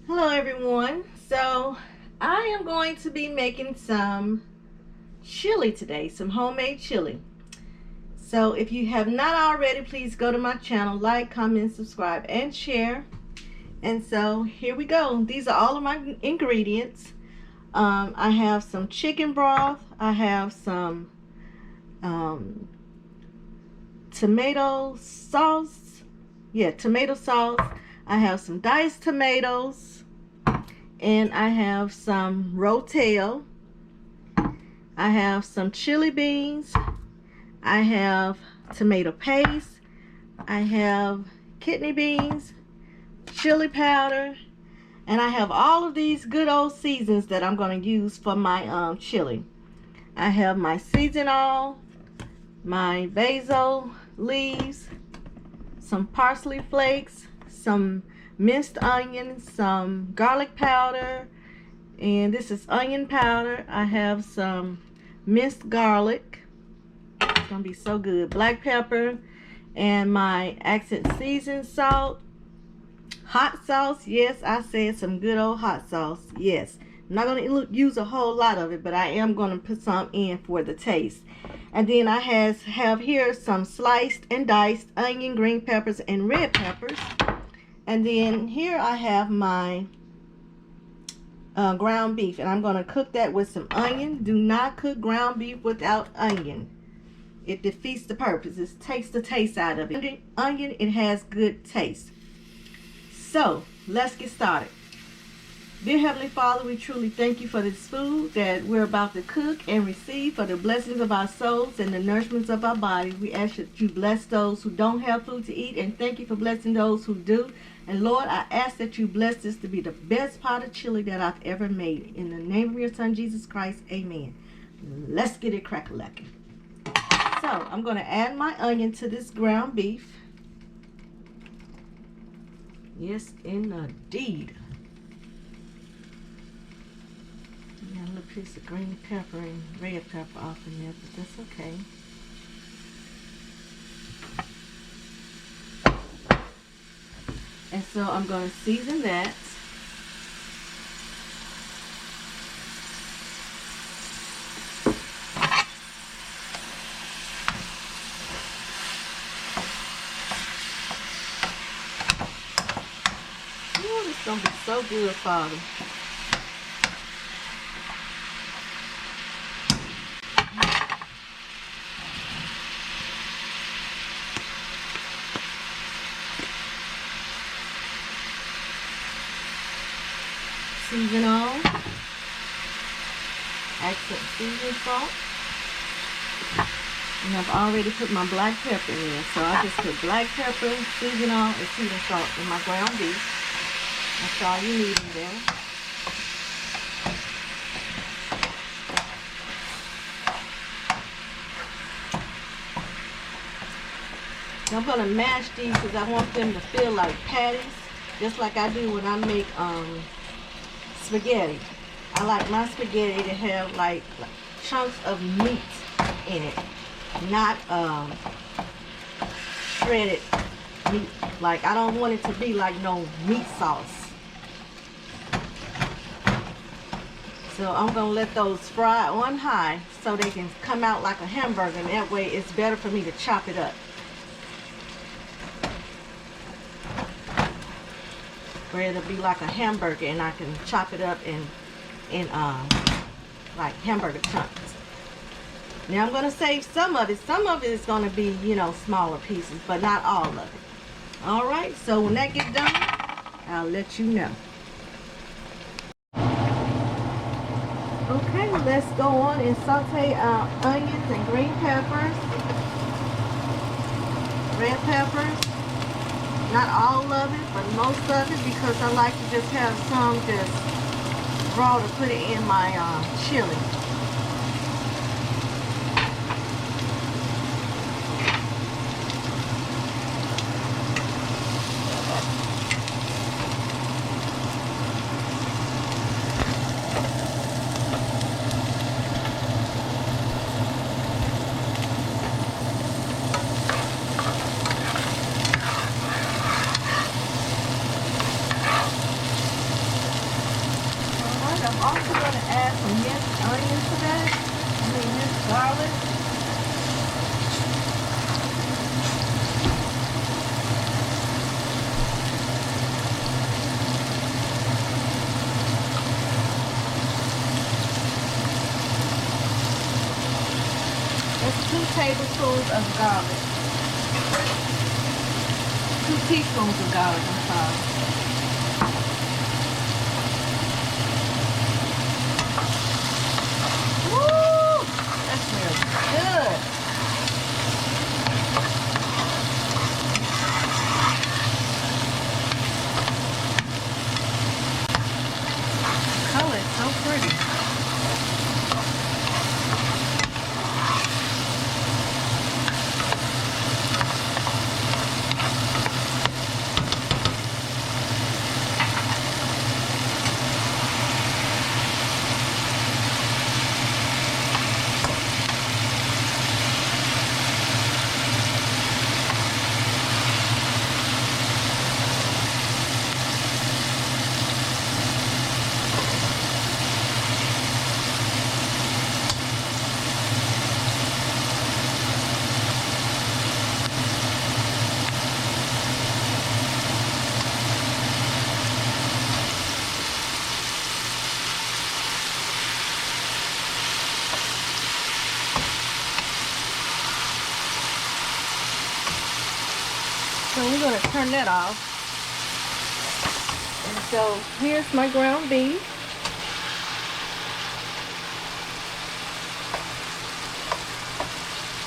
Hello everyone. So I am going to be making some chili today, some homemade chili. So if you have not already, please go to my channel, like, comment, subscribe, and share. And so here we go. These are all of my ingredients. I have some chicken broth. I have some tomato sauce. Yeah, tomato sauce. I have some diced tomatoes. And I have some rotel. I have some chili beans. I have tomato paste. I have kidney beans, chili powder, and I have all of these good old seasons that I'm going to use for my chili. I have my season oil, my basil leaves, some parsley flakes, some minced onions, some garlic powder, and this is onion powder. I have some minced garlic. It's gonna be so good. Black pepper, and my accent season salt. Hot sauce. Yes, I said some good old hot sauce. Yes, I'm not gonna use a whole lot of it, but I am gonna put some in for the taste. And then I have here some sliced and diced onion, green peppers, and red peppers. And then here I have my ground beef, and I'm going to cook that with some onion. Do not cook ground beef without onion. It defeats the purpose. It takes the taste out of it. Onion, it has good taste. So let's get started. Dear Heavenly Father, we truly thank you for this food that we're about to cook and receive, for the blessings of our souls and the nourishments of our body. We ask that you bless those who don't have food to eat, and thank you for blessing those who do. And Lord, I ask that you bless this to be the best pot of chili that I've ever made. In the name of your Son, Jesus Christ, amen. Let's get it crack-a-lacking. So I'm going to add my onion to this ground beef. Yes, indeed. Got a little piece of green pepper and red pepper off in there, but that's okay. And so I'm going to season that. Ooh, it's going to be so good, Father. Season on, accent season salt, and I've already put my black pepper in, so I just put black pepper, season on, and season salt in my ground beef. That's all you need in there. So I'm gonna mash these because I want them to feel like patties, just like I do when I make spaghetti. I like my spaghetti to have like chunks of meat in it, not shredded meat. Like, I don't want it to be like no meat sauce. So I'm gonna let those fry on high so they can come out like a hamburger, and that way it's better for me to chop it up. Where it'll be like a hamburger, and I can chop it up in like hamburger chunks. Now I'm going to save some of it. Some of it is going to be, you know, smaller pieces, but not all of it. All right, so when that gets done, I'll let you know. Okay, let's go on and saute our onions and green peppers, red peppers. Not all of it, but most of it, because I like to just have some just raw to put it in my chili. garlic. That's 2 tablespoons of garlic. 2 teaspoons of garlic, I'm sorry. Woo! That smells good. The color is so pretty. So we're going to turn that off. And so here's my ground beef.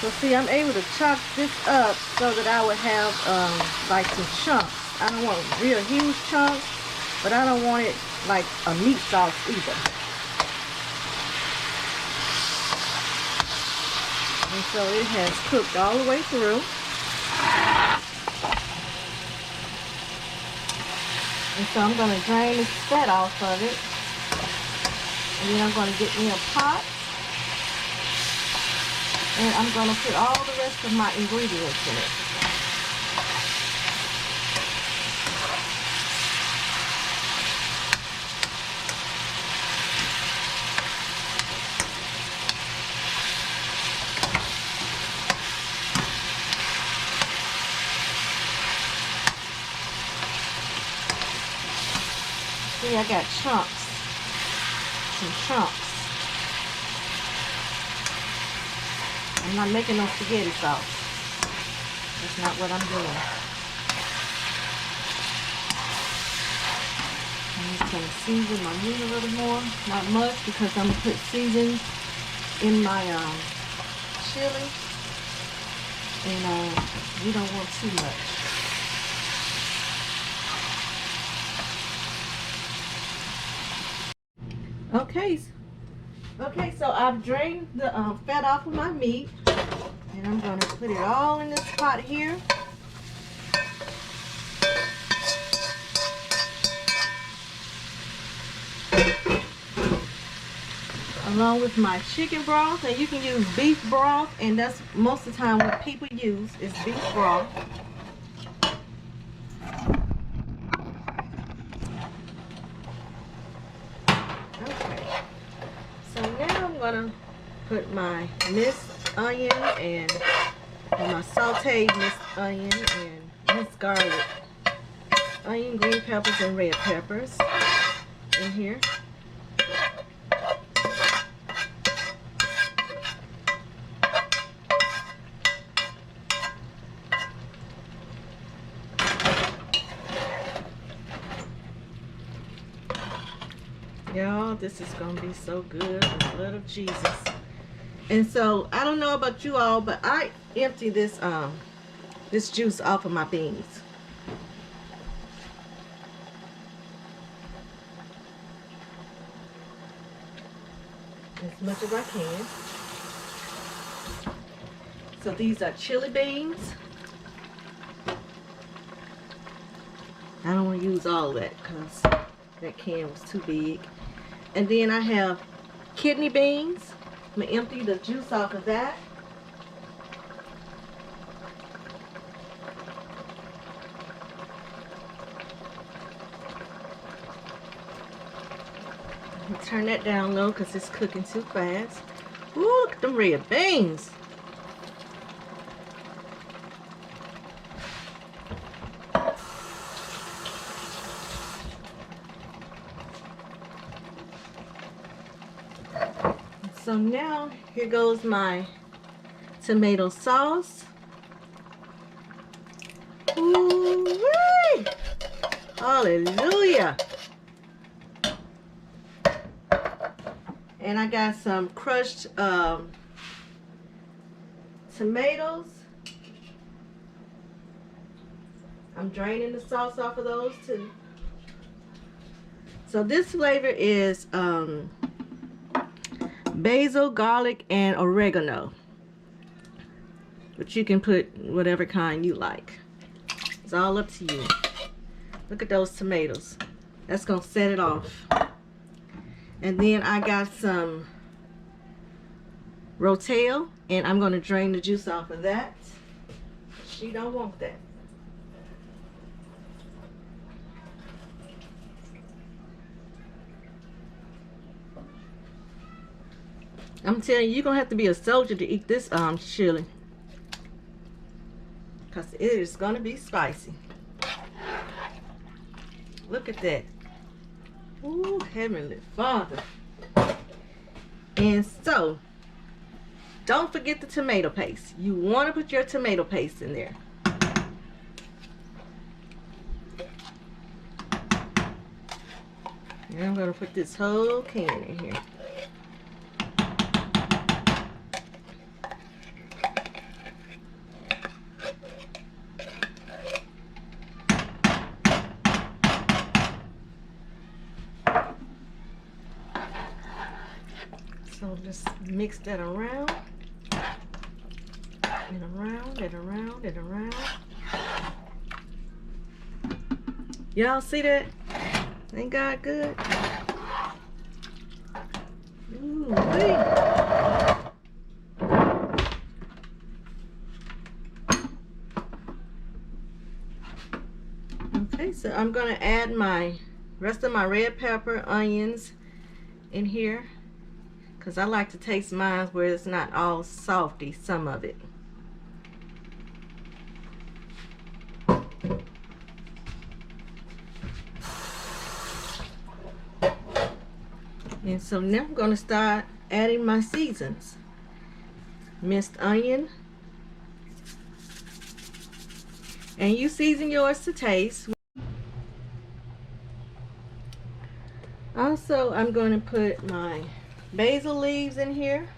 So see, I'm able to chop this up so that I would have like some chunks. I don't want real huge chunks, but I don't want it like a meat sauce either. And so it has cooked all the way through. And so I'm going to drain this fat off of it. And then I'm going to get me a pot. And I'm going to put all the rest of my ingredients in it. See, I got chunks, some chunks. I'm not making no spaghetti sauce. That's not what I'm doing. I'm just going to season my meat a little more, not much, because I'm going to put seasoning in my chili, and we don't want too much. Okay, so I've drained the fat off of my meat, and I'm going to put it all in this pot here. Along with my chicken broth, and you can use beef broth, and that's most of the time what people use is beef broth. I'm gonna put my minced onion and my sauteed minced onion and minced garlic, onion, green peppers, and red peppers in here. Y'all, this is gonna be so good in the blood of Jesus. And so I don't know about you all, but I empty this this juice off of my beans. As much as I can. So these are chili beans. I don't want to use all that because that can was too big. And then I have kidney beans. I'm going to empty the juice off of that. Turn that down low because it's cooking too fast. Ooh, look at them red beans. So now here goes my tomato sauce. Ooh-wee! Hallelujah. And I got some crushed tomatoes. I'm draining the sauce off of those too. So this flavor is basil, garlic, and oregano. But you can put whatever kind you like. It's all up to you. Look at those tomatoes. That's gonna set it off. And then I got some rotel, and I'm gonna drain the juice off of that. She don't want that. I'm telling you, you're gonna have to be a soldier to eat this chili, because it is gonna be spicy. Look at that. Ooh, Heavenly Father. And so, don't forget the tomato paste. You want to put your tomato paste in there. And I'm going to put this whole can in here. So just mix that around. And around and around and around. Y'all see that? Ain't God good? Ooh, wee. Okay, so I'm gonna add my rest of my red pepper, onions in here, because I like to taste mine where it's not all salty, some of it. And so now I'm going to start adding my seasons. Minced onion. And you season yours to taste. Also, I'm going to put my basil leaves in here.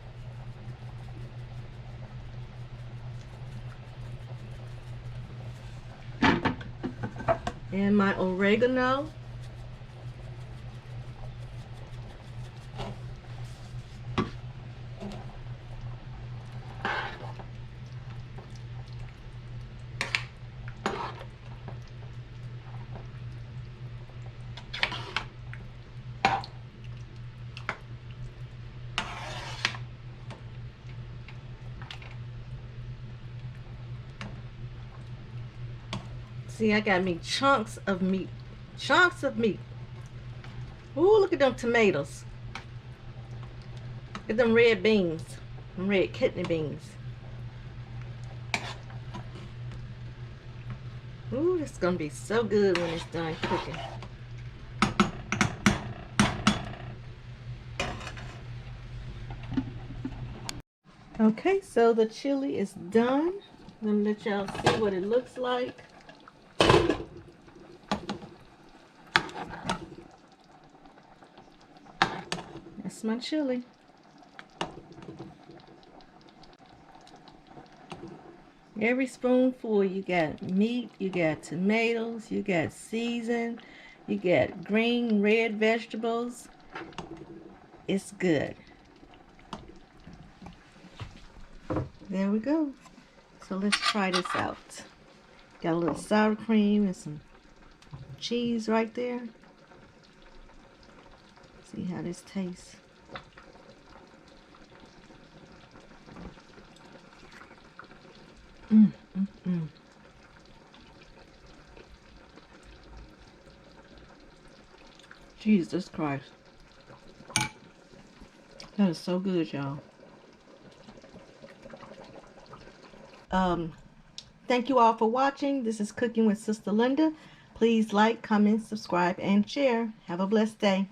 And my oregano. See, I got me chunks of meat. Chunks of meat. Ooh, look at them tomatoes. Look at them red beans. Them red kidney beans. Ooh, it's gonna be so good when it's done cooking. Okay, so the chili is done. Let me let y'all see what it looks like. That's my chili. Every spoonful you got meat, you got tomatoes, you got season, you got green, red vegetables. It's good. There we go. So let's try this out. Got a little sour cream and some cheese right there. See how this tastes. Jesus Christ. That is so good, y'all. Thank you all for watching. This is Cooking with Sister Linda. Please like, comment, subscribe, and share. Have a blessed day.